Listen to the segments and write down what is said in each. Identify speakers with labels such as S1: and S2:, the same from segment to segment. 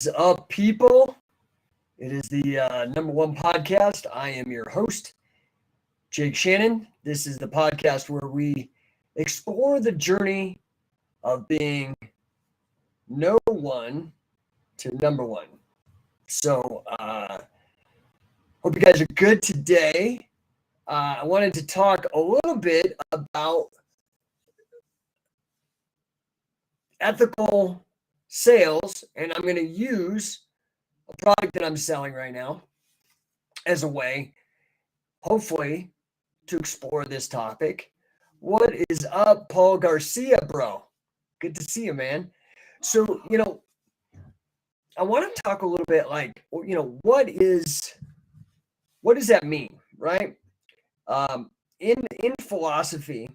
S1: Up, people? It is the number one podcast. I am your host, Jake Shannon. This is the podcast where we explore the journey of being no one to number one. So, hope you guys are good today. I wanted to talk a little bit about ethical sales, and I'm going to use a product that I'm selling right now as a way, hopefully, to explore this topic. What is up, Paul Garcia, bro? Good to see you, man. So, I want to talk a little bit like, what does that mean, right? In philosophy,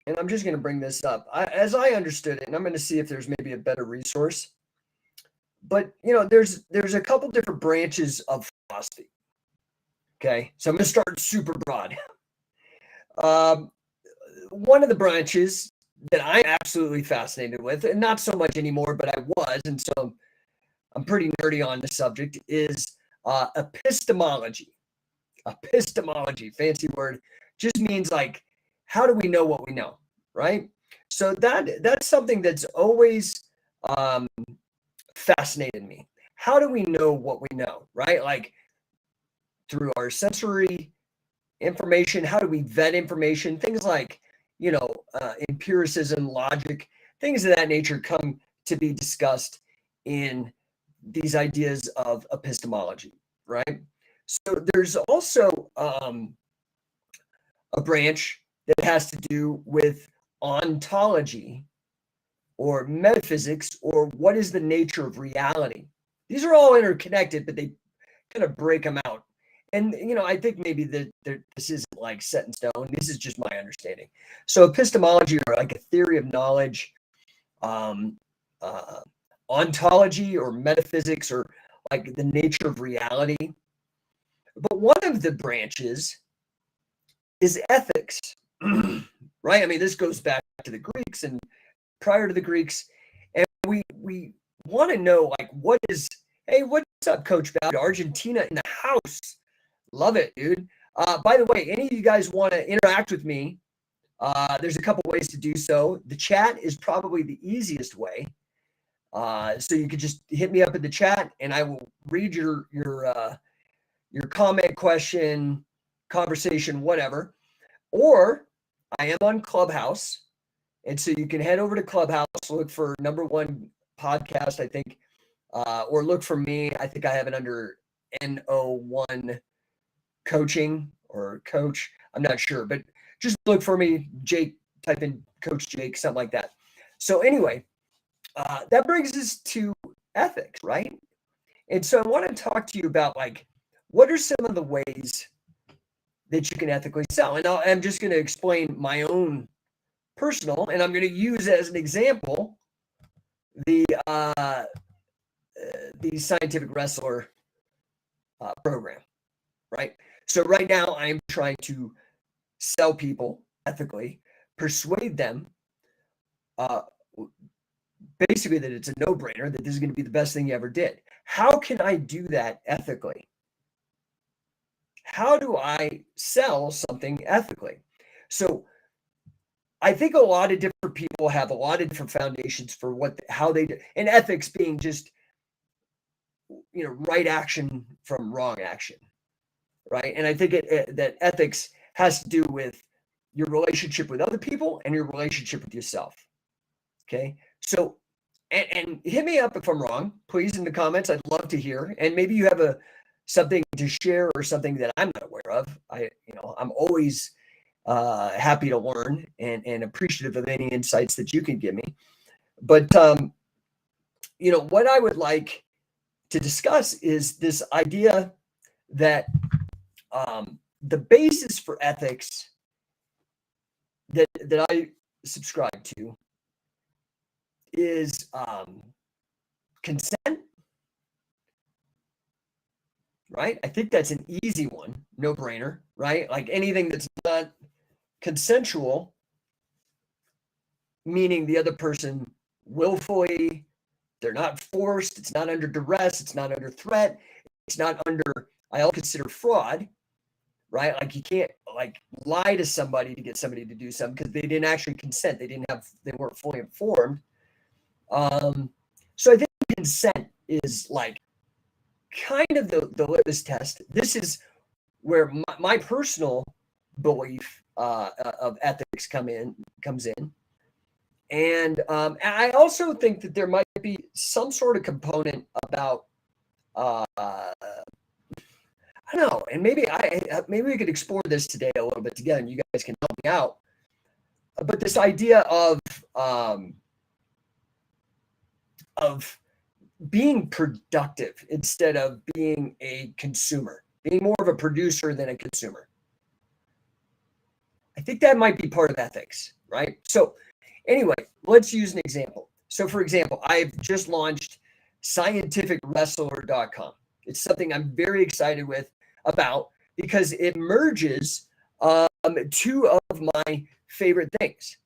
S1: and I'm just going to bring this up as I understood it, and I'm going to see if there's maybe a better resource. But there's a couple different branches of philosophy. Okay, so I'm going to start super broad. One of the branches that I'm absolutely fascinated with, and not so much anymore, but I was, and so I'm pretty nerdy on the subject, is epistemology. Epistemology, fancy word, just means like, how do we know what we know, right? So that's something that's always fascinated me. How do we know what we know, right? Like through our sensory information. How do we vet information? Things like, empiricism, logic, things of that nature come to be discussed in these ideas of epistemology, right? So there's also a branch that has to do with ontology or metaphysics, or what is the nature of reality. These are all interconnected, but they kind of break them out. And, I think maybe this isn't like set in stone. This is just my understanding. So epistemology, or like a theory of knowledge, ontology or metaphysics, or like the nature of reality. But one of the branches is ethics, right? I mean, this goes back to the Greeks and prior to the Greeks. And we want to know, like, hey, what's up, Coach Bowd? Argentina in the house. Love it, dude. By the way, any of you guys want to interact with me, there's a couple ways to do so. The chat is probably the easiest way. So you could just hit me up in the chat, and I will read your comment, question, conversation, whatever. Or I am on Clubhouse, and so you can head over to Clubhouse, look for number one podcast, I think, or look for me. I think I have it under No1 coaching or coach. I'm not sure, but just look for me, Jake, type in Coach Jake, something like that. So anyway, that brings us to ethics, right? And so I want to talk to you about, like, what are some of the ways that you can ethically sell? And I'm just going to explain my own personal, and I'm going to use as an example the Scientific Wrestler program, right? So right now I'm trying to sell people ethically, persuade them basically that it's a no-brainer, that this is going to be the best thing you ever did. How can I do that ethically? How do I sell something ethically? So I think a lot of different people have a lot of different foundations for how they do, and ethics being just, right action from wrong action, right? And I think that ethics has to do with your relationship with other people and your relationship with yourself. Okay, so and hit me up if I'm wrong, please, in the comments. I'd love to hear, and maybe you have something to share or something that I'm not aware of. I'm always happy to learn and appreciative of any insights that you can give me. But what I would like to discuss is this idea that the basis for ethics that I subscribe to is consent, right? I think that's an easy one, no brainer, right? Like anything that's not consensual, meaning the other person willfully They're not forced. It's not under duress. It's not under threat. It's not under, I also consider fraud, right? Like you can't like lie to somebody to get somebody to do something because they didn't actually consent. They weren't fully informed. So I think consent is like kind of the litmus test. This is where my personal belief of ethics comes in. And I also think that there might be some sort of component about I don't know, and maybe we could explore this today a little bit together, and you guys can help me out. But this idea of being productive instead of being a consumer, being more of a producer than a consumer. I think that might be part of ethics, right? So anyway, let's use an example. So for example, I've just launched scientificwrestler.com. It's something I'm very excited about because it merges two of my favorite things,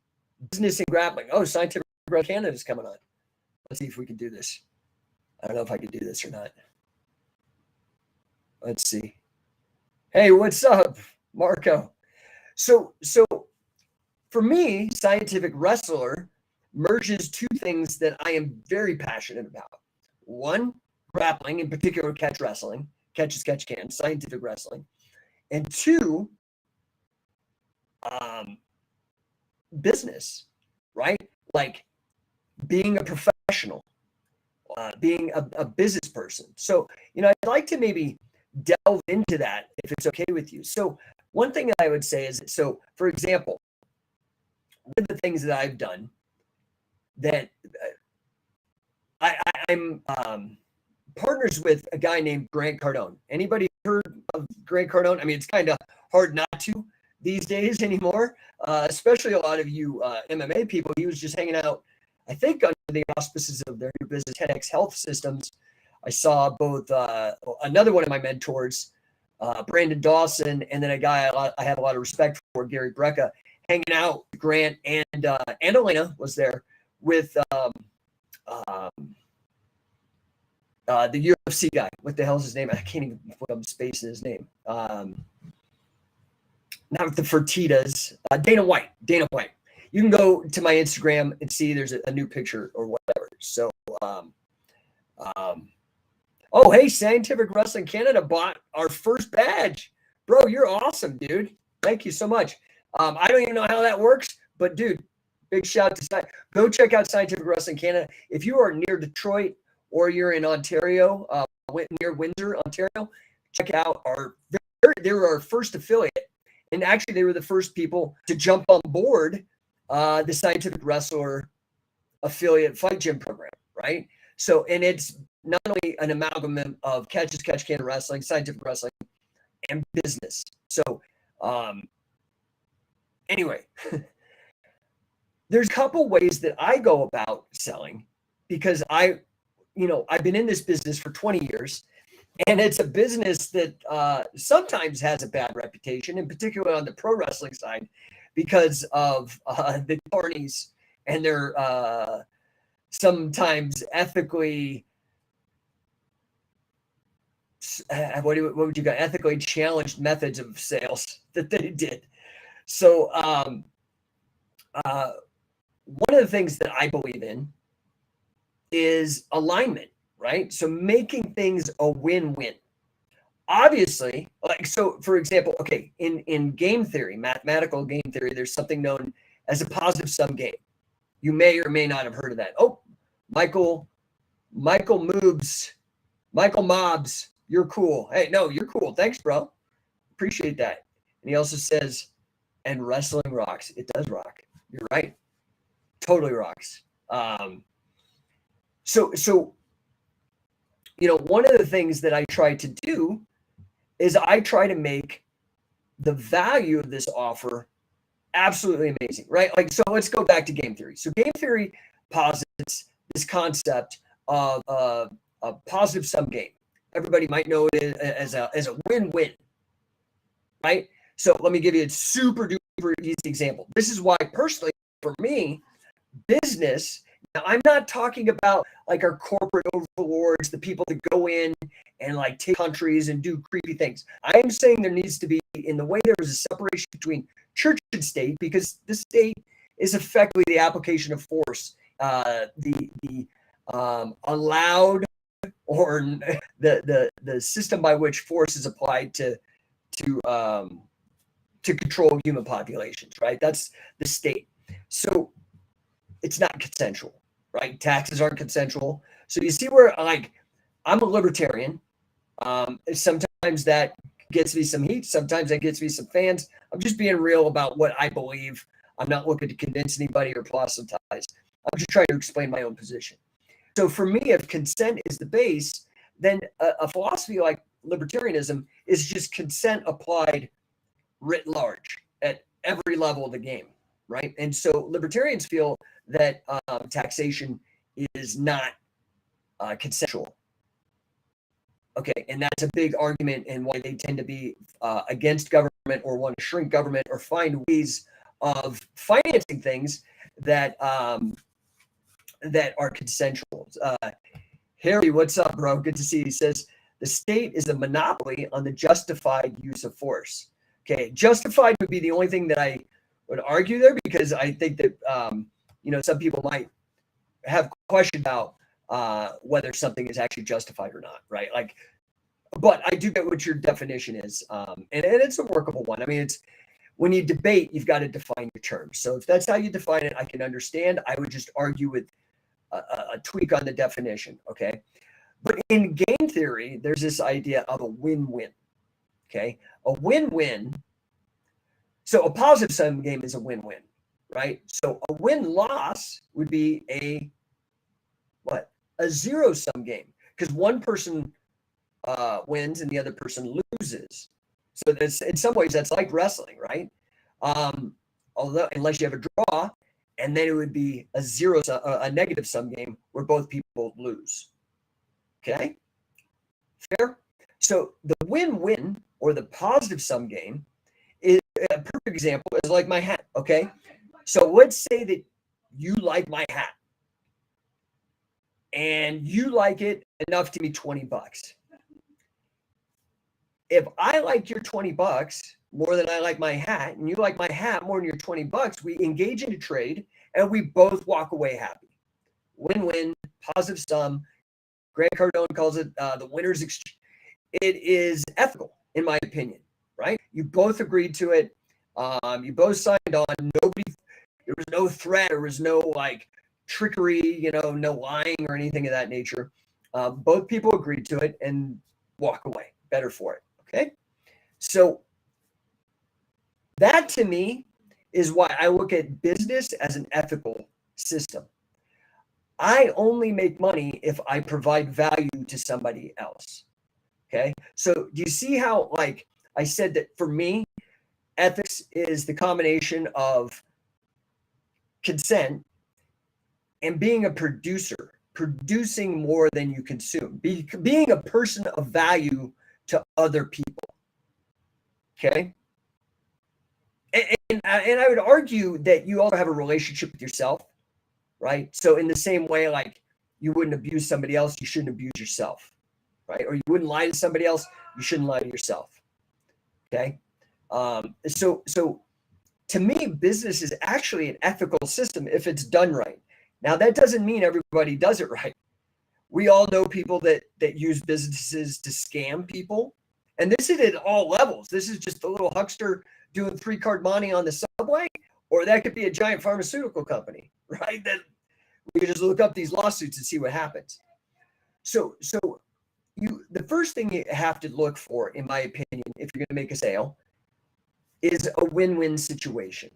S1: business and grappling. Oh, Scientific Wrestling Canada is coming on. Let's see if we can do this. I don't know if I can do this or not. Let's see. Hey, what's up, Marco? So for me, Scientific Wrestler merges two things that I am very passionate about. One, grappling, in particular catch wrestling, catch as catch can, scientific wrestling. And two, business, right? Like being a professional, being a business person. So, I'd like to maybe delve into that if it's okay with you. So one thing that I would say is, so for example, one of the things that I've done that I'm partners with a guy named Grant Cardone. Anybody heard of Grant Cardone? I mean, it's kind of hard not to these days anymore, especially a lot of you MMA people. He was just hanging out, I think, under the auspices of their new business, 10X Health Systems. I saw both another one of my mentors, Brandon Dawson, and then a guy I have a lot of respect for, Gary Brecka, hanging out. Grant and Elena was there with the UFC guy. What the hell is his name? I can't even put up space in his name. Not with the Fertitas. Dana White. You can go to my Instagram and see there's a new picture or whatever. So, oh, hey, Scientific Wrestling Canada bought our first badge. Bro, you're awesome, dude. Thank you so much. I don't even know how that works, but dude, big shout out to go check out Scientific Wrestling Canada. If you are near Detroit or you're in Ontario, near Windsor, Ontario, check out they were our first affiliate. And actually, they were the first people to jump on board the Scientific Wrestler affiliate fight gym program, right? So, and it's not only an amalgam of catch can wrestling, scientific wrestling, and business. So, anyway, there's a couple ways that I go about selling because I've been in this business for 20 years, and it's a business that sometimes has a bad reputation, in particular on the pro wrestling side, because of the attorneys and their sometimes ethically, what would you got? Ethically challenged methods of sales that they did. So one of the things that I believe in is alignment, right? So making things a win-win. Obviously, like, so for example, okay, in game theory, mathematical game theory, there's something known as a positive sum game. You may or may not have heard of that. Oh, Michael Mobs, you're cool. Hey, no, you're cool. Thanks, bro. Appreciate that. And he also says, and wrestling rocks. It does rock. You're right. Totally rocks. So one of the things that I try to do is I try to make the value of this offer absolutely amazing, right? Like, so let's go back to game theory. So game theory posits this concept of a positive sum game. Everybody might know it as a win-win, right? So let me give you a super duper easy example. This is why personally, for me, business Now, I'm not talking about like our corporate overlords, the people that go in and like take countries and do creepy things. I am saying there needs to be, in the way there is a separation between church and state, because the state is effectively the application of force, the allowed, or the system by which force is applied to control human populations, right? That's the state. So it's not consensual, right? Taxes aren't consensual. So you see where, like, I'm a libertarian. Sometimes that gets me some heat. Sometimes that gets me some fans. I'm just being real about what I believe. I'm not looking to convince anybody or proselytize. I'm just trying to explain my own position. So for me, if consent is the base, then a philosophy like libertarianism is just consent applied writ large at every level of the game, right? And so libertarians feel that taxation is not consensual. Okay, and that's a big argument, and why they tend to be against government, or want to shrink government, or find ways of financing things that that are consensual. Harry, what's up, bro? Good to see you. He says the state is a monopoly on the justified use of force. Okay, justified would be the only thing that I would argue there, because I think that some people might have question about whether something is actually justified or not, right? Like, but I do get what your definition is, and it's a workable one. I mean, it's, when you debate, you've got to define your terms. So if that's how you define it, I can understand. I would just argue with a tweak on the definition, okay? But in game theory, there's this idea of a win-win, okay? A win-win. So a positive sum game is a win-win, right? So a win-loss would be a zero-sum game, because one person wins and the other person loses. So that's, in some ways, that's like wrestling, right? Although, unless you have a draw, and then it would be a negative sum game where both people lose. Okay, fair. So the win-win, or the positive sum game, is a perfect example. Is like my hat. Okay, so let's say that you like my hat, and you like it enough to be $20. If I like your $20 more than I like my hat, and you like my hat more than your $20, we engage in a trade and we both walk away happy. Win-win, positive sum. Grant Cardone calls it the winner's exchange. It is ethical, in my opinion, right? You both agreed to it. You both signed on. There was no threat. There was no like trickery, no lying or anything of that nature. Both people agreed to it and walk away better for it. Okay, so that to me is why I look at business as an ethical system. I only make money if I provide value to somebody else. Okay, so do you see how, like I said, that for me, ethics is the combination of consent and being a producer, producing more than you consume, being a person of value to other people. Okay. And I would argue that you also have a relationship with yourself, right? So in the same way, like you wouldn't abuse somebody else, you shouldn't abuse yourself, right? Or you wouldn't lie to somebody else, you shouldn't lie to yourself. Okay. So to me, business is actually an ethical system if it's done right. Now, that doesn't mean everybody does it right. We all know people that use businesses to scam people. And this is at all levels. This is just a little huckster doing 3-card money on the subway, or that could be a giant pharmaceutical company, right? That we could just look up these lawsuits and see what happens. So the first thing you have to look for, in my opinion, if you're going to make a sale, is a win-win situation.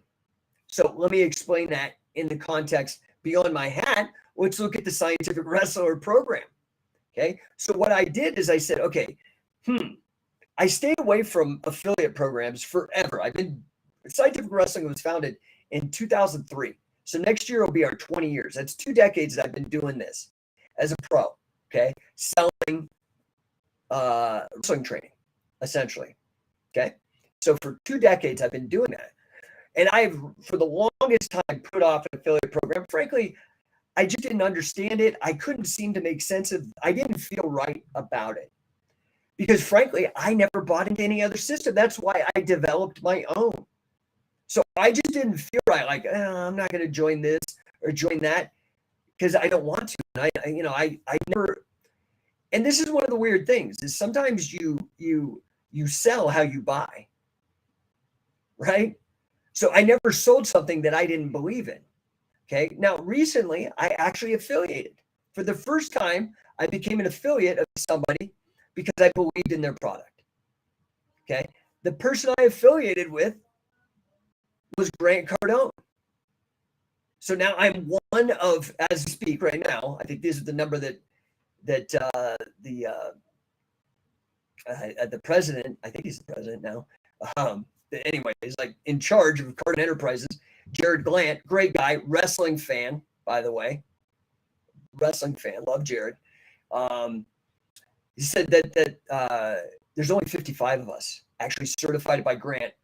S1: So let me explain that in the context beyond my hat. Let's look at the Scientific Wrestler program. Okay. So what I did is I said, okay, I stayed away from affiliate programs forever. Scientific Wrestling was founded in 2003. So next year will be our 20 years. That's 2 decades that I've been doing this as a pro. Okay. Selling wrestling training, essentially. Okay. So for 2 decades, I've been doing that. And I've, for the longest time, put off an affiliate program. Frankly, I just didn't understand it. I couldn't seem to make sense of, I didn't feel right about it because frankly, I never bought into any other system. That's why I developed my own. So I just didn't feel right. Like, I'm not going to join this or join that because I don't want to. And I never, and this is one of the weird things is sometimes you sell how you buy, right? So I never sold something that I didn't believe in. Okay. Now, recently, I actually affiliated. For the first time, I became an affiliate of somebody because I believed in their product. Okay. The person I affiliated with was Grant Cardone. So now I'm one of, as we speak right now, I think this is the number that the president, I think he's the president now. Anyway, he's like in charge of Cardone Enterprises. Jared Glant, great guy, wrestling fan, by the way. Wrestling fan, love Jared. He said that there's only 55 of us actually certified by Grant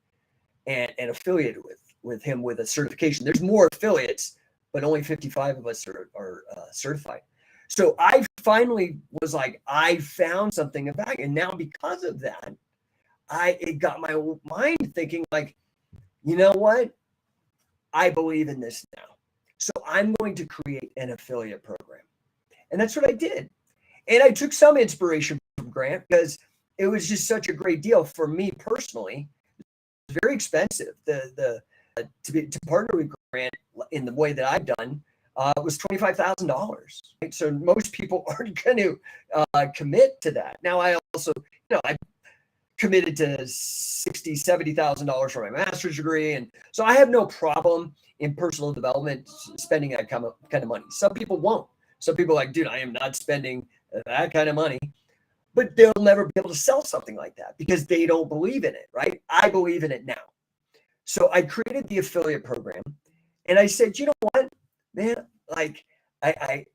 S1: and affiliated with him with a certification. There's more affiliates, but only 55 of us are certified. So I finally was like, I found something about it. And now because of that, it got my mind thinking like, you know what? I believe in this now. So I'm going to create an affiliate program. And that's what I did. And I took some inspiration from Grant because it was just such a great deal for me personally. It's very expensive. To partner with Grant in the way that I've done was $25,000. Right? So most people aren't going to commit to that. Now I also, I committed to $60,000, $70,000 for my master's degree. And so I have no problem in personal development spending that kind of money. Some people won't. Some people are like, dude, I am not spending that kind of money. But they'll never be able to sell something like that because they don't believe in it, right? I believe in it now. So I created the affiliate program and I said, you know what, man, like I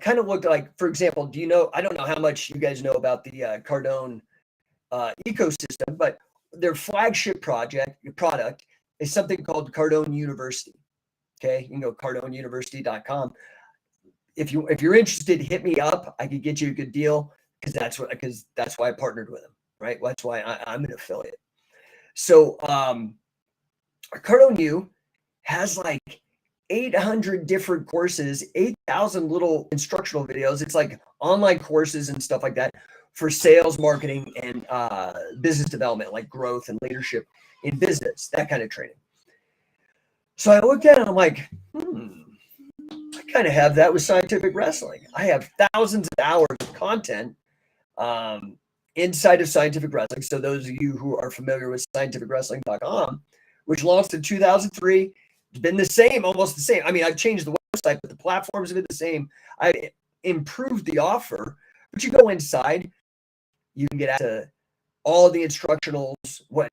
S1: kind of looked like, for example, I don't know how much you guys know about the Cardone ecosystem, but their flagship product is something called Cardone University. Okay. You can go cardoneuniversity.com. If you're interested, hit me up. I could get you a good deal because that's why I partnered with them, right? That's why I'm an affiliate. So, Cardone U has like 800 different courses, 8,000 little instructional videos. It's like online courses and stuff like that for sales, marketing, and business development, like growth and leadership in business, that kind of training. So I looked at it and I'm like, I kind of have that with scientific wrestling. I have thousands of hours of content inside of scientific wrestling. So those of you who are familiar with scientificwrestling.com, which launched in 2003, it's been the same, almost the same. I mean, I've changed the website, but the platforms have been the same. I improved the offer, but you go inside, you can get to all of the instructionals, what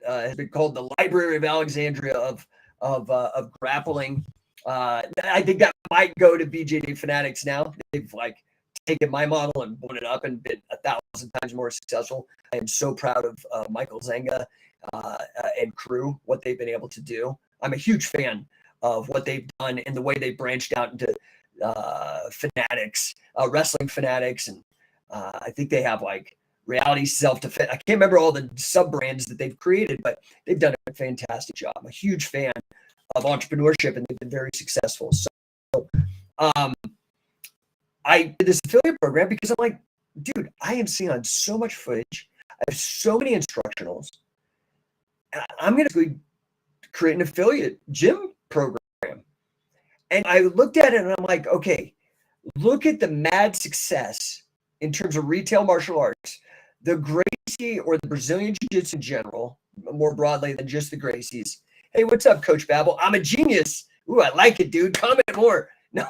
S1: has been called the Library of Alexandria of grappling. I think that might go to BJJ Fanatics now. They've like taken my model and blown it up and been 1,000 times more successful. I am so proud of Michael Zenga and crew, what they've been able to do. I'm a huge fan of what they've done and the way they branched out into fanatics, wrestling fanatics. And I think they have like reality self-defense. I can't remember all the sub-brands that they've created, but they've done a fantastic job. I'm a huge fan of entrepreneurship and they've been very successful. So I did this affiliate program because I'm like, dude, I am seeing on so much footage. I have so many instructionals. I'm going to create an affiliate gym program. And I looked at it and I'm like, okay, look at the mad success in terms of retail martial arts, the Gracie or the Brazilian Jiu-Jitsu in general, more broadly than just the Gracies. Hey, what's up, Coach Babel? I'm a genius. Ooh, I like it, dude. Comment more. No,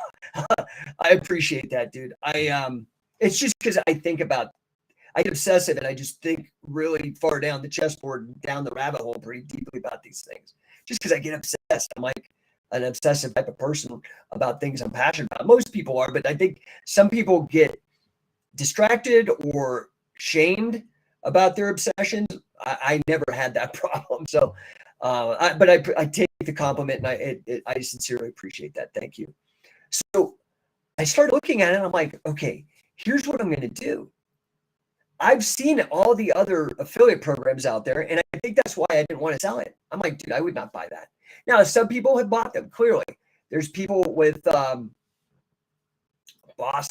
S1: I appreciate that, dude. It's just because I get obsessive and I just think really far down the chessboard, down the rabbit hole pretty deeply about these things. Just because I get obsessed. I'm like an obsessive type of person about things I'm passionate about. Most people are, but I think some people get distracted or shamed about their obsessions. I never had that problem. So, but I take the compliment and I sincerely appreciate that. Thank you. So I started looking at it and I'm like, okay, here's what I'm going to do. I've seen all the other affiliate programs out there, and I think that's why I didn't want to sell it. I'm like, dude, I would not buy that. Now, some people have bought them, clearly. There's people with Boss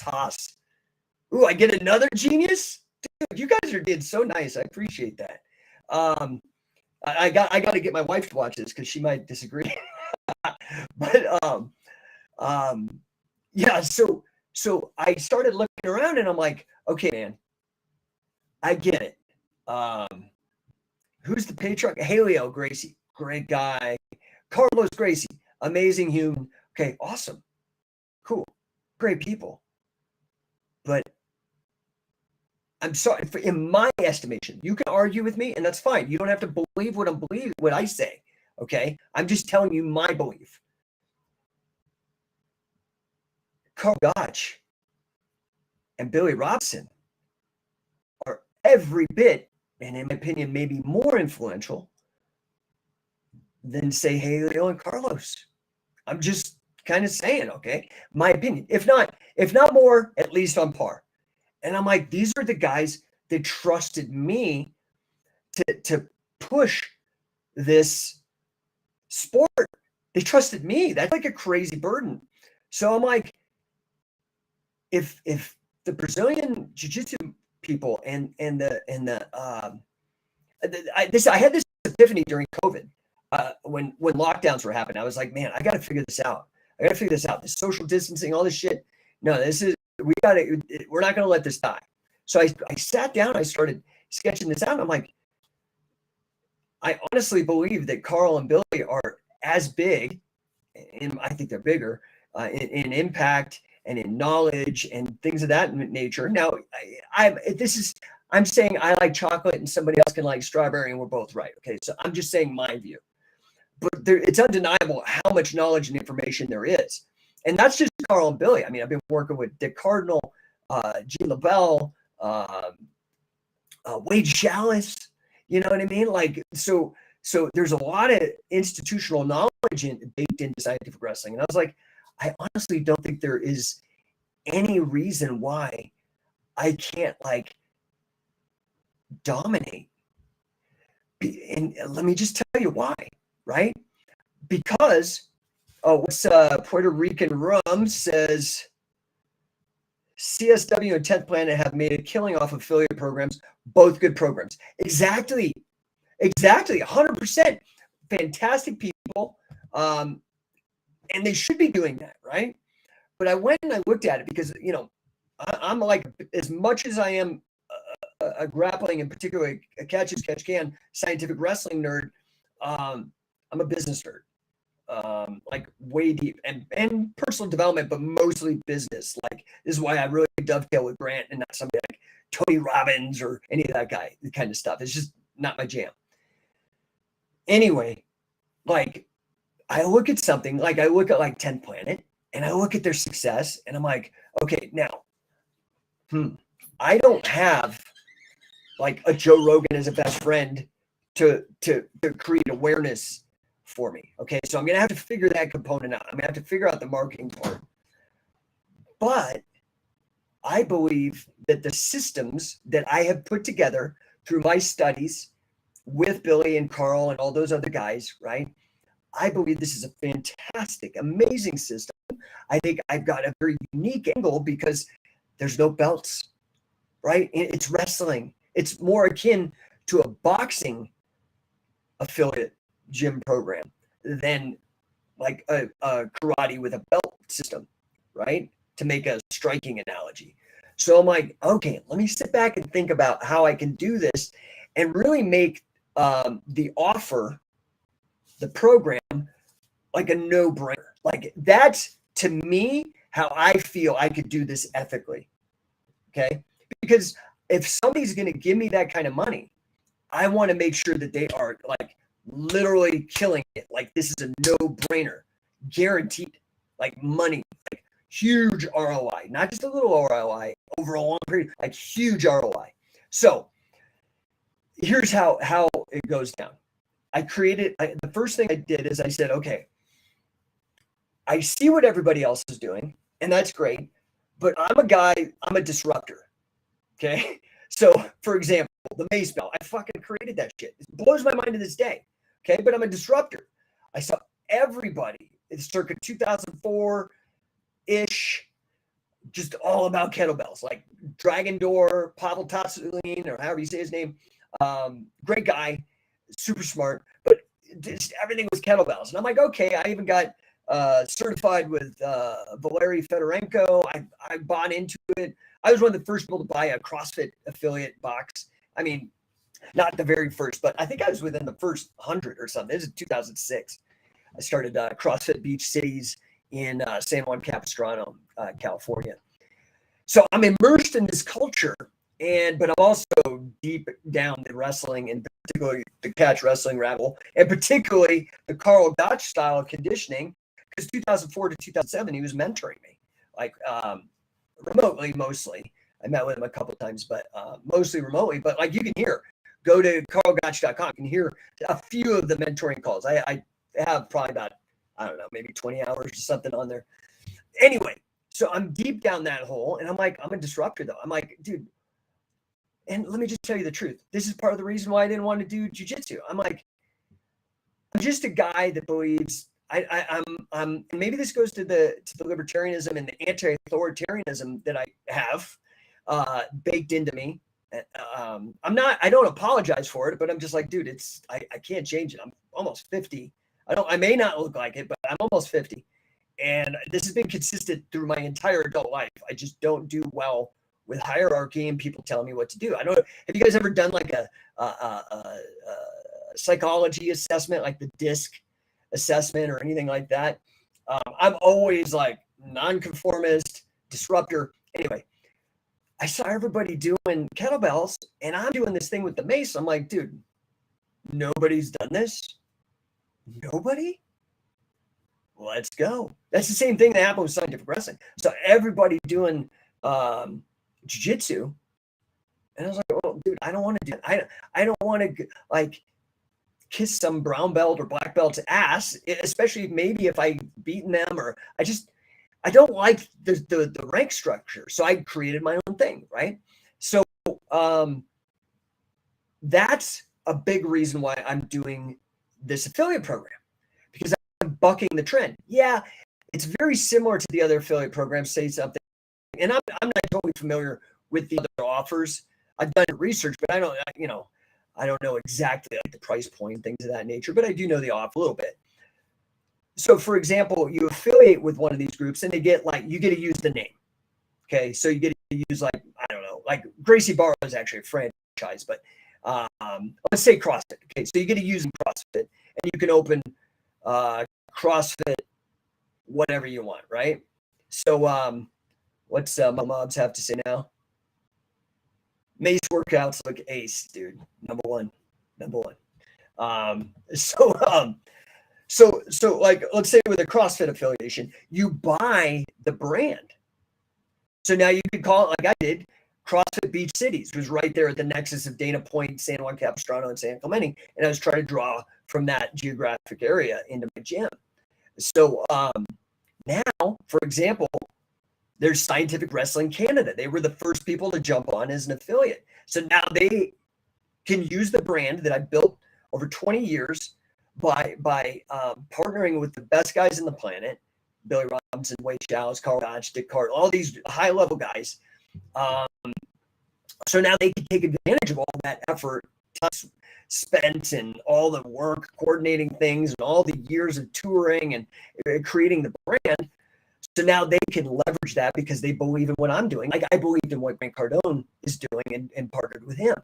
S1: Haas. Ooh, I get another genius? Dude, you guys are being so nice. I appreciate that. I got to get my wife to watch this because she might disagree. But yeah, so I started looking around and I'm like, okay, man, I get it. Who's the patriarch? Haleo Gracie, great guy. Carlos Gracie, amazing human. Okay, awesome. Cool. Great people. But I'm sorry, in my estimation, you can argue with me and that's fine. You don't have to believe what I say. Okay. I'm just telling you my belief. Carl Gotch and Billy Robson are every bit, and in my opinion, maybe more influential than say Haleo and Carlos. I'm just kind of saying, okay, my opinion. If not more, at least on par. And I'm like, these are the guys that trusted me to push this sport. They trusted me. That's like a crazy burden. So I'm like, if the Brazilian jiu-jitsu people and I had this epiphany during COVID, when lockdowns were happening. I was like, man, I got to figure this out. This social distancing, all this shit. No, we're not going to let this die. So I sat down, I started sketching this out. And I'm like, I honestly believe that Carl and Billy are as big, and I think they're bigger in impact and in knowledge and things of that nature. Now, I'm saying I like chocolate and somebody else can like strawberry, and we're both right. Okay, so I'm just saying my view. But it's undeniable how much knowledge and information there is. And that's just Carl and Billy. I mean, I've been working with Dick Cardinal, Gene LaBelle, Wade Chalice. You know what I mean? Like, so there's a lot of institutional knowledge baked into scientific wrestling. And I was like, I honestly don't think there is any reason why I can't like dominate. And let me just tell you why, right? Because what's Puerto Rican Rum says CSW and 10th Planet have made a killing off affiliate programs, both good programs. Exactly, 100%. Fantastic people. And they should be doing that, right? But I went and I looked at it because, you know, I'm like, as much as I am a grappling and particularly a catch as catch can scientific wrestling nerd, I'm a business nerd. Like way deep and personal development, but mostly business. Like this is why I really dovetail with Grant and not somebody like Tony Robbins or any of that guy, the kind of stuff. It's just not my jam. Anyway, like I look at something like I look at like 10th Planet and I look at their success and I'm like, okay, now, I don't have like a Joe Rogan as a best friend to create awareness for me. Okay. So I'm going to have to figure that component out. I'm going to have to figure out the marketing part. But I believe that the systems that I have put together through my studies with Billy and Carl and all those other guys, right? I believe this is a fantastic, amazing system. I think I've got a very unique angle because there's no belts, right? It's wrestling. It's more akin to a boxing affiliate gym program than like a karate with a belt system, right? To make a striking analogy. So I'm like, okay, let me sit back and think about how I can do this and really make the offer, the program, like a no-brainer. Like that's, to me, how I feel I could do this ethically, okay? Because if somebody's going to give me that kind of money, I want to make sure that they are like literally killing it. Like this is a no-brainer, guaranteed, like money, like huge ROI, not just a little ROI over a long period, like huge ROI. So here's how it goes down. The first thing I did is I said, okay, I see what everybody else is doing, and that's great. but I'm a disruptor. Okay. So for example, the mace bell, I fucking created that shit. It blows my mind to this day. Okay. But I'm a disruptor. I saw everybody in circa 2004 ish, just all about kettlebells, like Dragon Door, Pavel Tatsulin, or however you say his name. Great guy, super smart, but just everything was kettlebells. And I'm like, okay, I even got certified with Valery Fedorenko. I bought into it. I was one of the first people to buy a CrossFit affiliate box. I mean, not the very first, but I think I was within the first 100 or something. This is 2006. I started CrossFit Beach Cities in San Juan Capistrano, California. So I'm immersed in this culture, but I'm also deep down in wrestling, and particularly the catch wrestling rabbit hole, and particularly the Carl Gotch style of conditioning, because 2004 to 2007, he was mentoring me, like remotely mostly. I met with him a couple of times, but mostly remotely. But like you can hear, go to carlgotch.com. You can hear a few of the mentoring calls. I have probably about, I don't know, maybe 20 hours or something on there. Anyway, so I'm deep down that hole, and I'm like, I'm a disruptor though. I'm like, dude, and let me just tell you the truth. This is part of the reason why I didn't want to do jiu-jitsu. I'm like, I'm just a guy that believes I'm maybe this goes to the libertarianism and the anti-authoritarianism that I have baked into me. I don't apologize for it, but I'm just like, dude, I can't change it. I'm almost 50. I may not look like it, but I'm almost 50. And this has been consistent through my entire adult life. I just don't do well with hierarchy and people telling me what to do. I don't. Have you guys ever done like a psychology assessment, like the DISC assessment or anything like that? I'm always like nonconformist, disruptor. Anyway, I saw everybody doing kettlebells, and I'm doing this thing with the mace. I'm like, dude, nobody's done this. Nobody? Let's go. That's the same thing that happened with scientific wrestling. So everybody doing jiu-jitsu, and I was like, oh, dude, I don't want to do that. I don't want to like kiss some brown belt or black belt's ass, especially maybe if I beaten them, or I don't like the rank structure. So I created my own thing, right? So that's a big reason why I'm doing this affiliate program, because I'm bucking the trend. Yeah, it's very similar to the other affiliate programs, Say Something. And I'm not totally familiar with the other offers. I've done research, but I don't know exactly like the price point, things of that nature, but I do know the offer a little bit. So for example, you affiliate with one of these groups and you get to use the name. Okay. So you get to use like, I don't know, like Gracie Barra is actually a franchise, but let's say CrossFit. Okay. So you get to use CrossFit, and you can open CrossFit, whatever you want. Right. So what's Mobs have to say now? Mace workouts look ace, dude. Number one. So like, let's say with a CrossFit affiliation, you buy the brand. So now you could call it, like I did, CrossFit Beach Cities. It was right there at the nexus of Dana Point, San Juan Capistrano, and San Clemente. And I was trying to draw from that geographic area into my gym. So now, for example, there's Scientific Wrestling Canada. They were the first people to jump on as an affiliate. So now they can use the brand that I built over 20 years by partnering with the best guys in the planet, Billy Robinson, Wade Chalice, Carl Gotch, Dick Cart, all these high-level guys. So now they can take advantage of all that effort spent and all the work coordinating things and all the years of touring and creating the brand. So now they can leverage that because they believe in what I'm doing. Like I believed in what Grant Cardone is doing and partnered with him.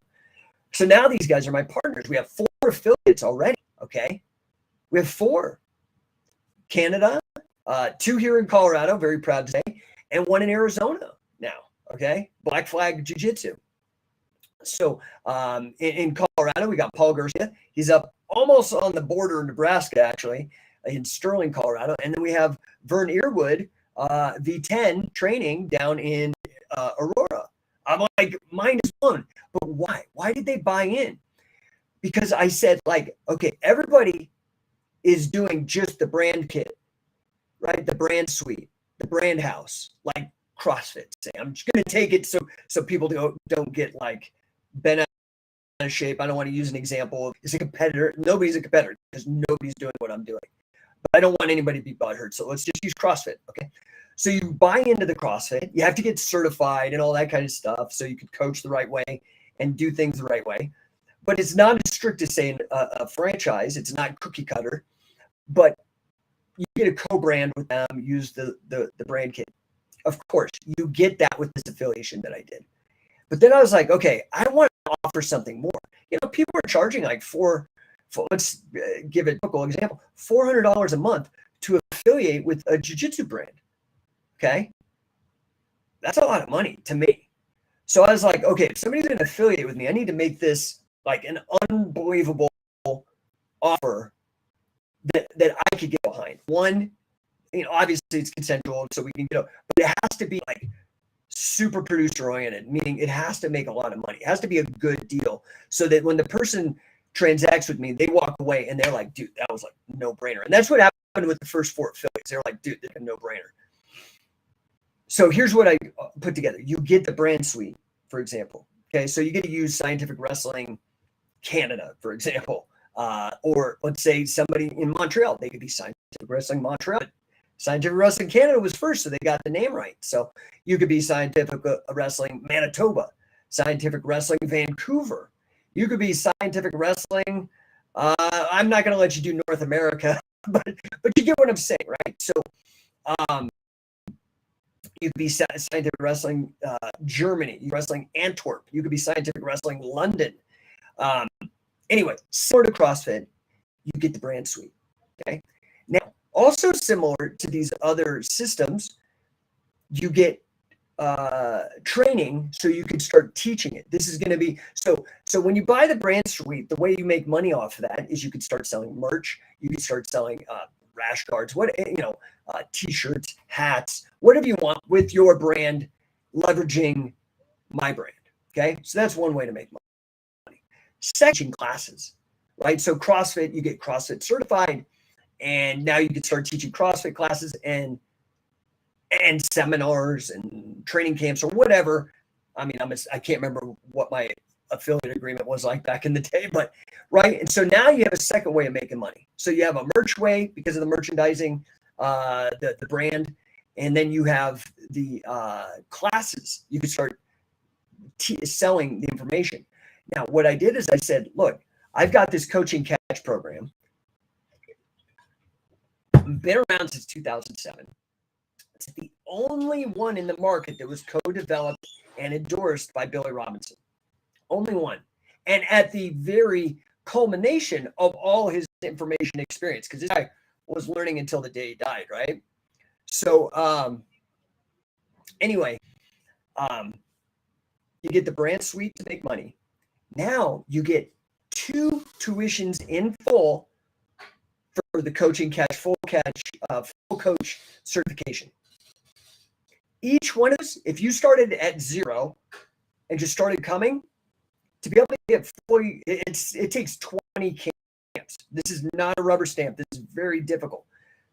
S1: So now these guys are my partners. We have 4 affiliates already. Okay. We have 4. Canada, 2 here in Colorado, very proud to say, and 1 in Arizona now. Okay. Black Flag Jiu-Jitsu. So in Colorado, we got Paul Garcia. He's up almost on the border of Nebraska, actually, in Sterling, Colorado. And then we have Vern Earwood, V10 training down in Aurora. I'm like, mind is blown. But why? Why did they buy in? Because I said, like, okay, everybody is doing just the brand kit, right? The brand suite, the brand house, like CrossFit. Say I'm just going to take it so people don't get like bent out of shape. I don't want to use an example. Is a competitor. Nobody's a competitor because nobody's doing what I'm doing. But I don't want anybody to be butthurt. So let's just use CrossFit. Okay. So you buy into the CrossFit. You have to get certified and all that kind of stuff so you can coach the right way and do things the right way. But it's not as strict as saying a franchise. It's not cookie cutter. But you get a co-brand with them, use the brand kit. Of course, you get that with this affiliation that I did. But then I was like, okay, I want to offer something more. You know, people are charging like let's give a typical example, $400 a month to affiliate with a jiu-jitsu brand. Okay. That's a lot of money to me. So I was like, okay, if somebody's going to affiliate with me, I need to make this like an unbelievable offer that I could get behind. One, you know, obviously it's consensual, so we can get, but it has to be like super producer oriented, meaning it has to make a lot of money. It has to be a good deal so that when the person transacts with me, they walk away and they're like, dude, that was like no brainer. And that's what happened with the first 4 affiliates. They're like, dude, that's a no brainer. So here's what I put together. You get the brand suite, for example. Okay. So you get to use Scientific Wrestling Canada, for example. Or let's say somebody in Montreal, they could be Scientific Wrestling Montreal. Scientific Wrestling Canada was first, so they got the name right. So you could be Scientific Wrestling Manitoba, Scientific Wrestling Vancouver. You could be Scientific Wrestling. I'm not going to let you do North America, but you get what I'm saying, right? So you could be Scientific Wrestling Germany, Wrestling Antwerp. You could be Scientific Wrestling London. Anyway, similar to CrossFit, you get the brand suite. Okay. Now, also similar to these other systems, you get training so you can start teaching it. This is going to be so when you buy the brand suite, the way you make money off of that is you can start selling merch, you can start selling rash guards, t-shirts, hats, whatever you want with your brand, leveraging my brand. Okay, so that's one way to make money. Teaching classes, right? So CrossFit, you get CrossFit certified, and now you can start teaching CrossFit classes and seminars and training camps or whatever. I mean, I can't remember what my affiliate agreement was like back in the day, but right. And so now you have a second way of making money. So you have a merch way because of the merchandising, the brand, and then you have the classes. You can start selling the information. Now, what I did is I said, look, I've got this coaching catch program. Been around since 2007. It's the only one in the market that was co-developed and endorsed by Billy Robinson. Only one. And at the very culmination of all his information experience, because this guy was learning until the day he died, right? So anyway, you get the brand suite to make money. Now you get 2 tuitions in full for the coaching catch, full coach certification. Each one of those, if you started at 0 and just started coming, to be able to get fully, it takes 20 camps. This is not a rubber stamp. This is very difficult.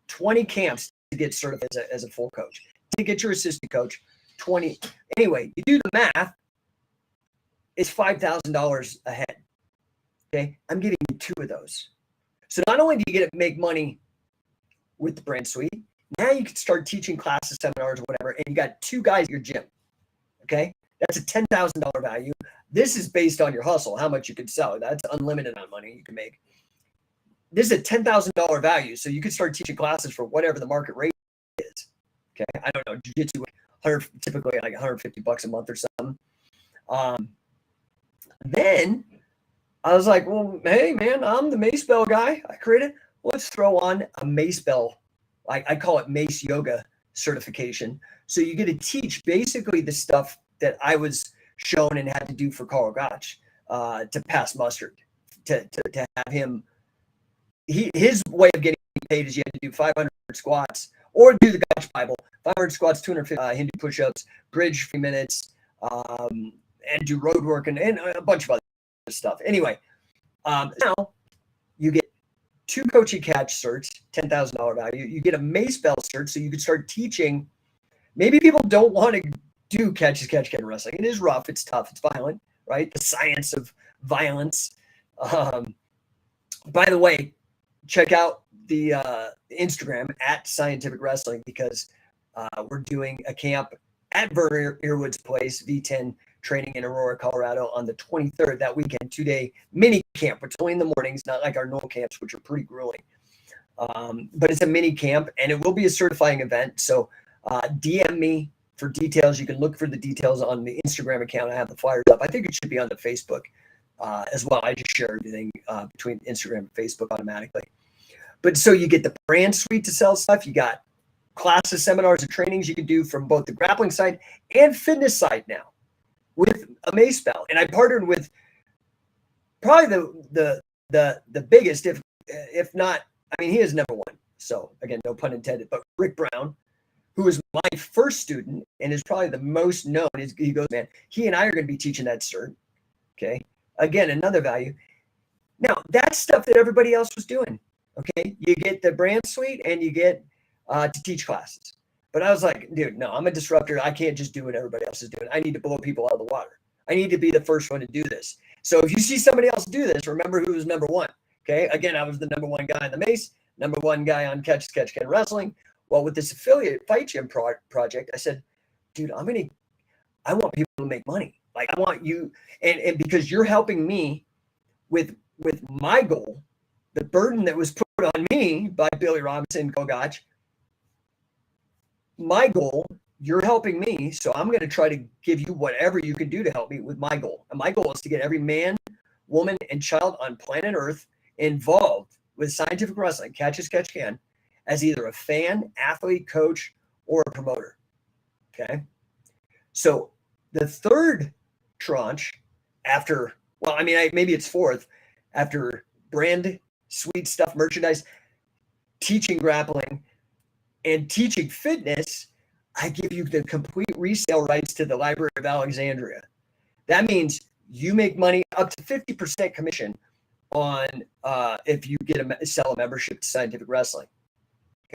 S1: 20 camps to get certified as a full coach. To get your assistant coach, 20. Anyway, you do the math, it's $5,000 a head. Okay, I'm giving you 2 of those. So not only do you get to make money with the brand suite, now you can start teaching classes, seminars, whatever, and you got 2 guys at your gym. Okay, that's a $10,000 value. This is based on your hustle, how much you can sell. That's unlimited on money you can make. This is a $10,000 value, so you can start teaching classes for whatever the market rate is. Okay, I don't know, jiu-jitsu, typically like $150 a month or something. Then I was like, well, hey, man, I'm the Mace Bell guy. I created, let's throw on a Mace Bell. I call it Mace Yoga certification. So you get to teach basically the stuff that I was shown and had to do for Carl Gotch to pass mustard, to have him. His way of getting paid is you had to do 500 squats or do the Gotch Bible, 500 squats, 250 Hindu push-ups, bridge 3 minutes, and do road work and a bunch of other stuff. Anyway, now you get 2 coaching catch certs, $10,000 value. You get a Mace Bell cert, so you can start teaching Maybe people don't want to do catch, catch wrestling. It is rough. It's tough. It's violent, right? The science of violence. By the way, check out the Instagram at Scientific Wrestling, because we're doing a camp at Vernon Earwood's place, V10 training in Aurora, Colorado on the 23rd, that weekend, 2-day mini camp. It's only in the mornings, not like our normal camps, which are pretty grueling. But it's a mini camp, and it will be a certifying event. So DM me for details. You can look for the details on the Instagram account. I have the flyers up. I think it should be on the Facebook as well. I just share everything between Instagram and Facebook automatically. But so you get the brand suite to sell stuff. You got classes, seminars, and trainings you can do from both the grappling side and fitness side now with a Mace Bell. And I partnered with probably the biggest, if not, I mean, he is number one. So again, no pun intended, but Rick Brown, who is my first student and is probably the most known. He goes, man, he and I are going to be teaching that cert. Okay. Again, another value. Now, that's stuff that everybody else was doing. Okay. You get the brand suite and you get to teach classes. But I was like, dude, no, I'm a disruptor. I can't just do what everybody else is doing. I need to blow people out of the water. I need to be the first one to do this. So if you see somebody else do this, remember who was number one. Okay. Again, I was the number one guy in the Mace, number one guy on Catch Wrestling. Well, with this affiliate fight gym project, I said, dude, I want people to make money. Like, I want you, and because you're helping me with my goal, the burden that was put on me by Billy Robinson, Gogach, my goal, you're helping me. So I'm going to try to give you whatever you can do to help me with my goal. And my goal is to get every man, woman, and child on planet Earth involved with scientific wrestling, catch as catch can, as either a fan, athlete, coach, or a promoter. Okay. So the third tranche after, well, I mean, maybe it's fourth, after brand suite stuff, merchandise, teaching grappling, and teaching fitness, I give you the complete resale rights to the Library of Alexandria. That means you make money up to 50% commission on if you sell a membership to Scientific Wrestling.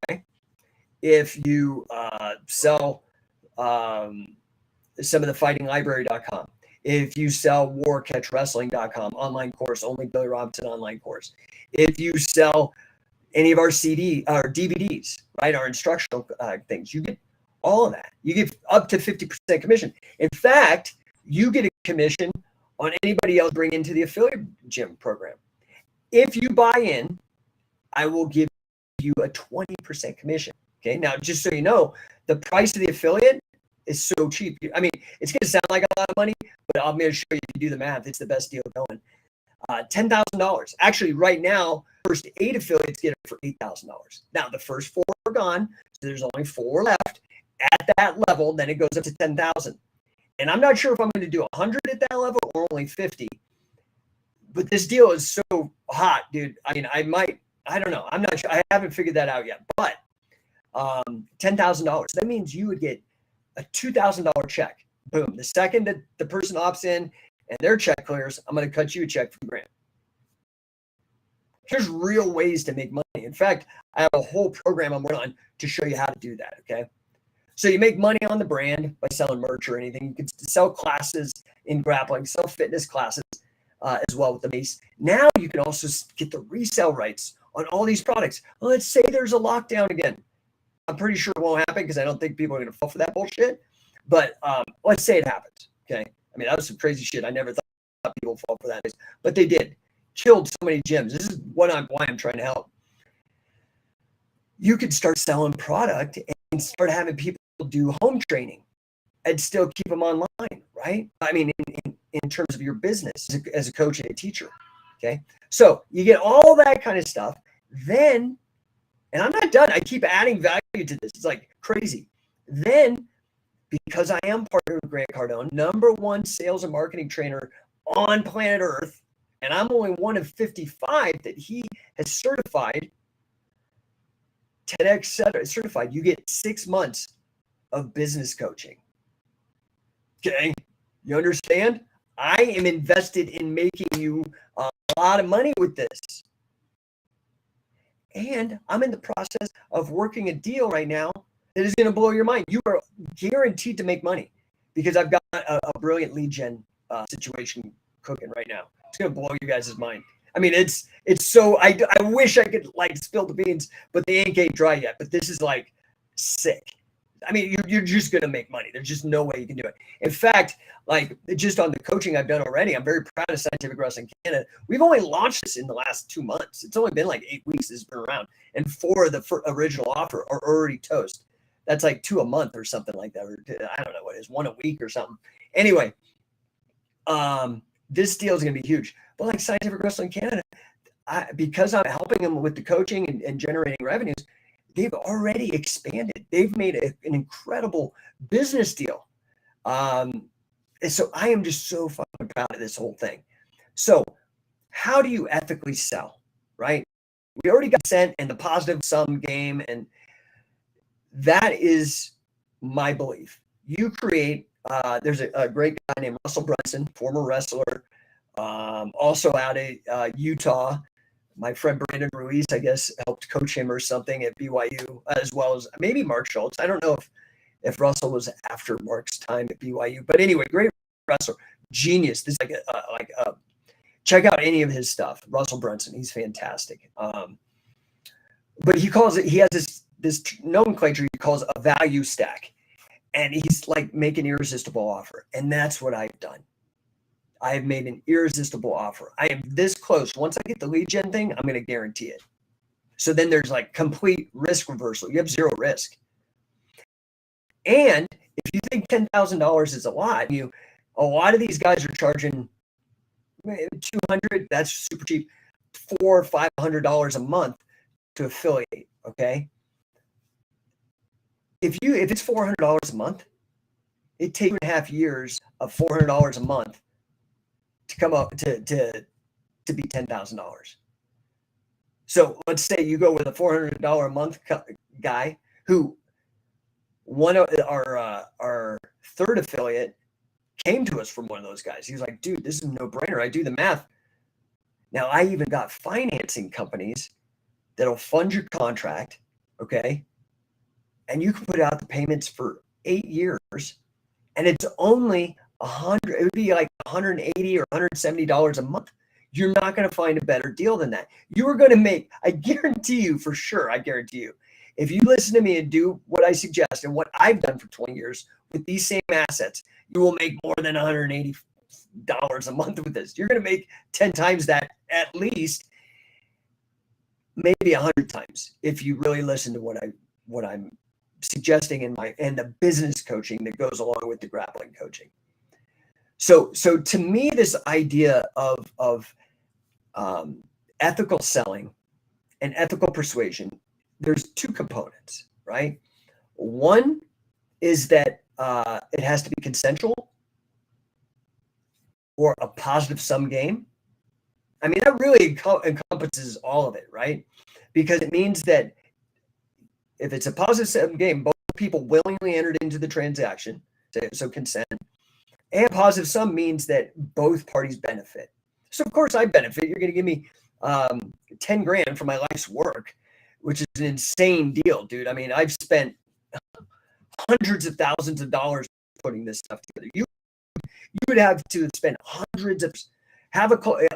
S1: Okay. If you sell some of the fightinglibrary.com, if you sell warcatchwrestling.com online course, only Billy Robinson online course, if you sell any of our DVDs, right, our instructional things, you get all of that. You get up to 50% commission. In fact, you get a commission on anybody else bring into the affiliate gym program. If you buy in, I will give you a 20% commission. Okay. Now, just so you know, the price of the affiliate is so cheap. I mean, it's going to sound like a lot of money, but I'm going to show you if you do the math, it's the best deal going. $10,000. Actually, right now, first 8 affiliates get it for $8,000. Now, the first 4 are gone, so there's only 4 left. At that level, then it goes up to 10,000. And I'm not sure if I'm going to do 100 at that level or only 50. But this deal is so hot, dude. I mean, I don't know. I'm not sure. I haven't figured that out yet. But $10,000. That means you would get a $2,000 check. Boom. The second that the person opts in and their check clears, I'm going to cut you a check for $1,000. There's real ways to make money. In fact, I have a whole program I'm working on to show you how to do that. Okay. So you make money on the brand by selling merch or anything. You can sell classes in grappling, sell fitness classes as well with the Mace. Now you can also get the resale rights on all these products. Well, let's say there's a lockdown again. I'm pretty sure it won't happen because I don't think people are going to fall for that bullshit. But let's say it happens. Okay. I mean, that was some crazy shit. I never thought people would fall for that. But they did. Killed so many gyms. This is why I'm trying to help. You could start selling product and start having people do home training and still keep them online, right? I mean, in terms of your business as a coach and a teacher. Okay. So you get all that kind of stuff. Then, and I'm not done. I keep adding value to this. It's like crazy. Then, because I am partnered with Grant Cardone, #1 sales and marketing trainer on planet Earth, and I'm only one of 55 that he has certified, TEDx certified, you get 6 months of business coaching. Okay. You understand? I am invested in making you a lot of money with this. And I'm in the process of working a deal right now that is going to blow your mind. You are guaranteed to make money because I've got a brilliant lead gen situation cooking right now. It's going to blow you guys' mind. I mean, it's so, I wish I could like spill the beans, but the ink ain't dry yet. But this is like sick. I mean, you're just going to make money. There's just no way you can do it. In fact, like just on the coaching I've done already, I'm very proud of Scientific Wrestling Canada. We've only launched this in the last 2 months. It's only been like 8 weeks it's been around. And 4 of the original offer are already toast. That's like 2 a month or something like that. Or I don't know what it is, 1 a week or something. Anyway, this deal is going to be huge. But like Scientific Wrestling Canada, because I'm helping them with the coaching and generating revenues, they've already expanded. They've made an incredible business deal. And so I am just so fucking proud of this whole thing. So how do you ethically sell, right? We already got sent and the positive sum game, and that is my belief. You create, there's a great guy named Russell Brunson, former wrestler, also out of Utah. My friend Brandon Ruiz, I guess, helped coach him or something at BYU, as well as maybe Mark Schultz. I don't know if Russell was after Mark's time at BYU, but anyway, great wrestler, genius. This is like check out any of his stuff. Russell Brunson, he's fantastic. But he has this nomenclature he calls a value stack, and he's like make an irresistible offer, and that's what I've done. I have made an irresistible offer. I am this close. Once I get the lead gen thing, I'm going to guarantee it. So then there's like complete risk reversal. You have zero risk. And if you think $10,000 is a lot of these guys are charging $200. That's super cheap. $400 or $500 a month to affiliate. Okay. If it's $400 a month, it takes 2.5 years of $400 a month to come up to be $10,000. So let's say you go with a $400 a month guy who one of our third affiliate came to us from one of those guys. He was like, dude, this is a no-brainer. I do the math. Now I even got financing companies that'll fund your contract, okay? And you can put out the payments for 8 years, and it's only it would be like $180 or $170 a month. You're not going to find a better deal than that. You are going to make, I guarantee you for sure, I guarantee you, if you listen to me and do what I suggest and what I've done for 20 years with these same assets, you will make more than $180 a month with this. You're going to make 10 times that at least, maybe 100 times if you really listen to what I'm suggesting in the business coaching that goes along with the grappling coaching. So to me, this idea of ethical selling and ethical persuasion, there's 2 components, right? One is that it has to be consensual or a positive sum game. I mean, that really encompasses all of it, right? Because it means that if it's a positive sum game, both people willingly entered into the transaction, so consent. And positive sum means that both parties benefit. So of course I benefit. You're going to give me 10 grand for my life's work, which is an insane deal, dude. I mean, I've spent hundreds of thousands of dollars putting this stuff together. You would have to spend hundreds of,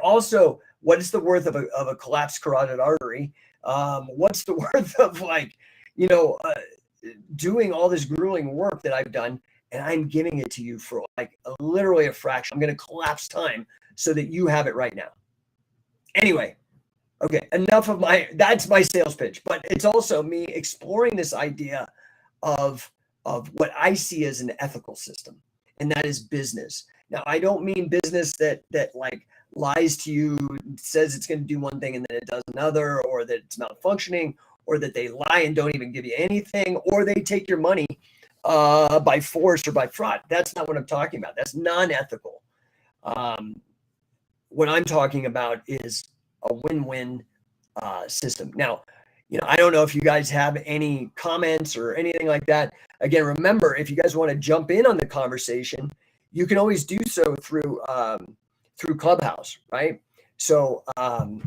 S1: also, what is the worth of a collapsed carotid artery? What's the worth of doing all this grueling work that I've done? And I'm giving it to you for like literally a fraction. I'm going to collapse time so that you have it right now. Anyway, okay, that's my sales pitch, but it's also me exploring this idea of what I see as an ethical system, and that is business. Now, I don't mean business that like lies to you, says it's going to do one thing and then it does another, or that it's malfunctioning, or that they lie and don't even give you anything, or they take your money by force or by fraud. That's not what I'm talking about. That's non-ethical. What I'm talking about is a win-win system. Now, I don't know if you guys have any comments or anything like that. Again, remember, if you guys want to jump in on the conversation, you can always do so through Clubhouse, right? So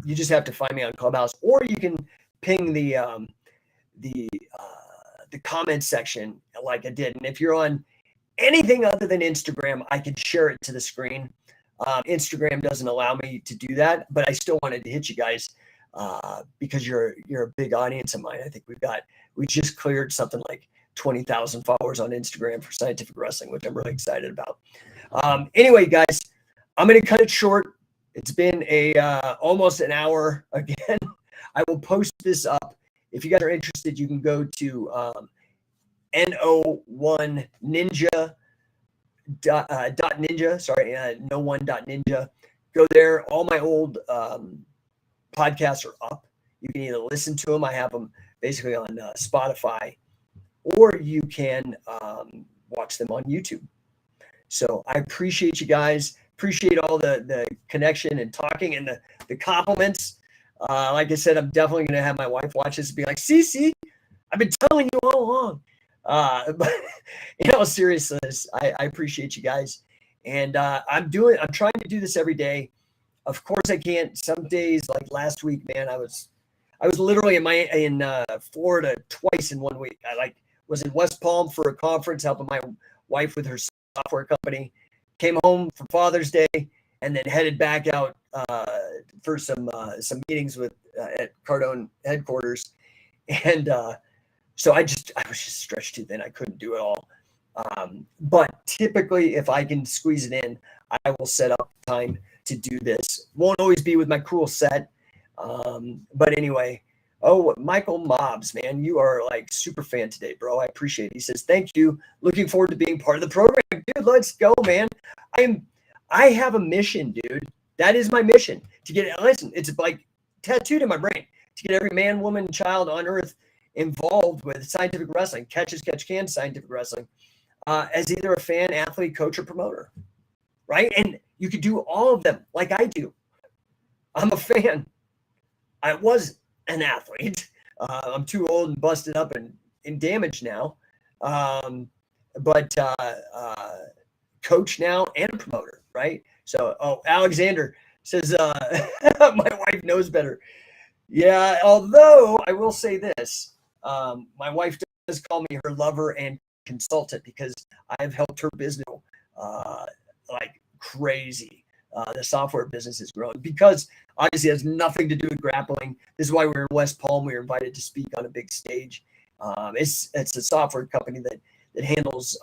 S1: you just have to find me on Clubhouse, or you can ping the the comment section like I did. And if you're on anything other than Instagram, I can share it to the screen. Instagram doesn't allow me to do that, but I still wanted to hit you guys because you're a big audience of mine. I think we just cleared something like 20,000 followers on Instagram for Scientific Wrestling, which I'm really excited about. Anyway, guys, I'm going to cut it short. It's been almost an hour again. I will post this up. If you guys are interested, you can go to No1 Ninja .ninja. Sorry, No1.ninja. Go there. All my old podcasts are up. You can either listen to them. I have them basically on Spotify, or you can watch them on YouTube. So I appreciate you guys. Appreciate all the connection and talking and the compliments. Like I said, I'm definitely going to have my wife watch this and be like, see, I've been telling you all along. But in all seriousness, I appreciate you guys. And I'm trying to do this every day. Of course I can't. Some days, like last week, man, I was literally in Florida twice in 1 week. I was in West Palm for a conference helping my wife with her software company. Came home for Father's Day and then headed back out for some meetings with at Cardone headquarters. And so I was just stretched too thin. I couldn't do it all. But typically, if I can squeeze it in, I will set up time to do this. Won't always be with my cool set. But anyway, Michael Mobbs, man, you are like super fan today, bro. I appreciate it. He says, thank you. Looking forward to being part of the program. Dude, let's go, man. I have a mission, dude. That is my mission to get, listen, it's like tattooed in my brain to get every man, woman, child on earth involved with scientific wrestling, catch as catch can scientific wrestling, as either a fan, athlete, coach, or promoter, right? And you could do all of them like I do. I'm a fan. I was an athlete. I'm too old and busted up and damaged now. But coach now and a promoter, right? So, Alexander says, my wife knows better. Yeah, although I will say this, my wife does call me her lover and consultant because I've helped her business like crazy. The software business is growing because obviously it has nothing to do with grappling. This is why we're in West Palm. We were invited to speak on a big stage. It's a software company that handles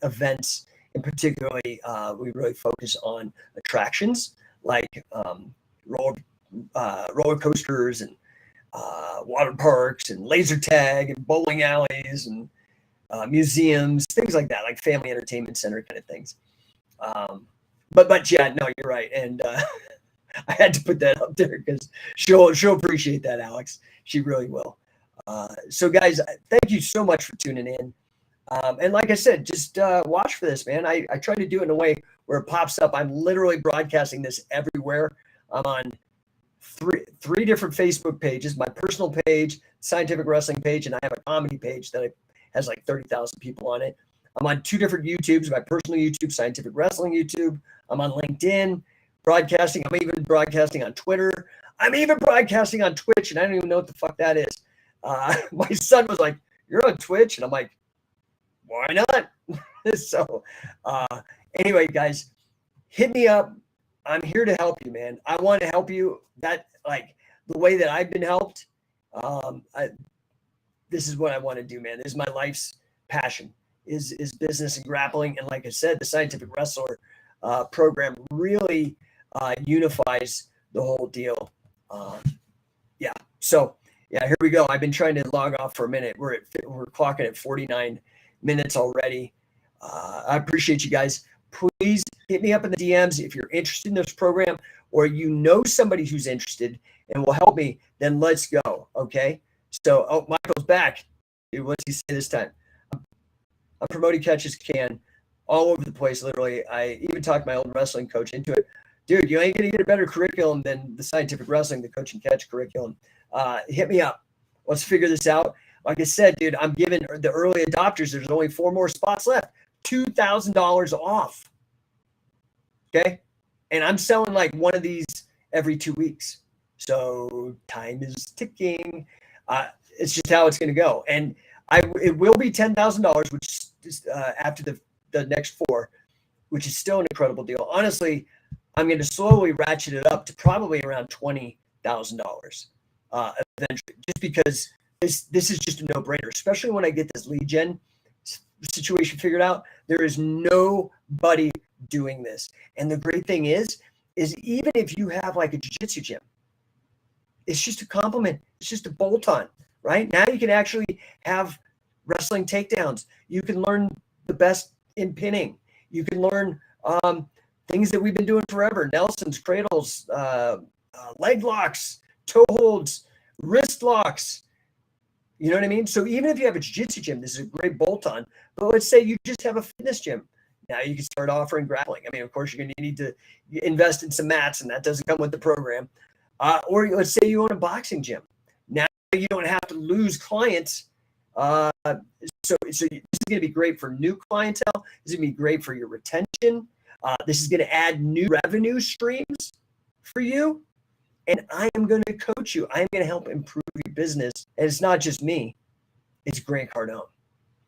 S1: events, and particularly we really focus on attractions like roller coasters and water parks and laser tag and bowling alleys and museums, things like that, like family entertainment center kind of things. But yeah, no, you're right. And I had to put that up there because she'll appreciate that, Alex. She really will. So guys, thank you so much for tuning in. And like I said, just watch for this, man. I try to do it in a way where it pops up. I'm literally broadcasting this everywhere. I'm on three different Facebook pages, my personal page, scientific wrestling page, and I have a comedy page that has like 30,000 people on it. I'm on 2 different YouTubes, my personal YouTube, scientific wrestling YouTube. I'm on LinkedIn broadcasting. I'm even broadcasting on Twitter. I'm even broadcasting on Twitch, and I don't even know what the fuck that is. My son was like, you're on Twitch? And I'm like, why not? So anyway, guys, hit me up. I'm here to help you, man. I want to help you. That, like, the way that I've been helped, this is what I want to do, man. This is my life's passion, is business and grappling. And like I said, the Scientific Wrestler program really unifies the whole deal. Yeah. So yeah, here we go. I've been trying to log off for a minute. We're clocking at 49 minutes already. I appreciate you guys. Please hit me up in the DMs if you're interested in this program, or you know somebody who's interested and will help me. Then let's go. Okay. So, Michael's back. Dude, what's he say this time? I'm promoting catch as can all over the place. Literally, I even talked my old wrestling coach into it. Dude, you ain't gonna get a better curriculum than the Scientific Wrestling, the coach and catch curriculum. Hit me up. Let's figure this out. Like I said, dude, I'm giving the early adopters, there's only 4 more spots left. $2,000 off. Okay. And I'm selling like one of these every 2 weeks. So time is ticking. It's just how it's going to go. And It will be $10,000, which is after the next 4, which is still an incredible deal. Honestly, I'm going to slowly ratchet it up to probably around $20,000 eventually, just because this is just a no-brainer, especially when I get this lead gen situation figured out. There is nobody doing this. And the great thing is even if you have like a jiu-jitsu gym, it's just a compliment. It's just a bolt-on, right? Now you can actually have wrestling takedowns. You can learn the best in pinning. You can learn things that we've been doing forever: Nelsons, cradles, leg locks, toe holds, wrist locks. You know what I mean? So even if you have a jiu-jitsu gym, this is a great bolt-on. But let's say you just have a fitness gym. Now you can start offering grappling. I mean, of course, you're going to need to invest in some mats, and that doesn't come with the program. Or let's say you own a boxing gym. Now you don't have to lose clients. So this is going to be great for new clientele. This is going to be great for your retention. This is going to add new revenue streams for you. And I am going to coach you. I am going to help improve your business. And it's not just me. It's Grant Cardone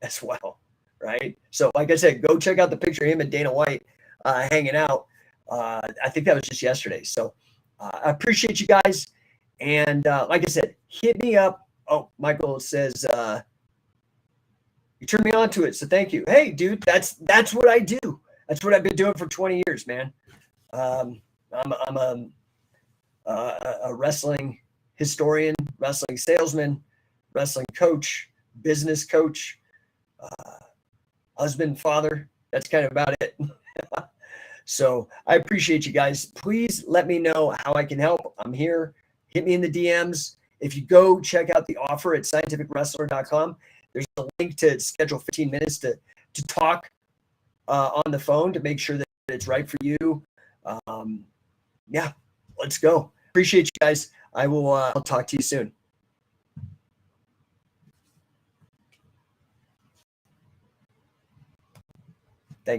S1: as well, right? So like I said, go check out the picture of him and Dana White hanging out. I think that was just yesterday. So I appreciate you guys. And like I said, hit me up. Oh, Michael says, you turned me on to it. So thank you. Hey, dude, that's what I do. That's what I've been doing for 20 years, man. I'm a wrestling historian, wrestling salesman, wrestling coach, business coach, husband, father. That's kind of about it. So I appreciate you guys. Please let me know how I can help. I'm here. Hit me in the DMs. If you go check out the offer at scientificwrestler.com, there's a link to schedule 15 minutes to talk on the phone to make sure that it's right for you. Yeah, let's go. Appreciate you guys. I'll talk to you soon.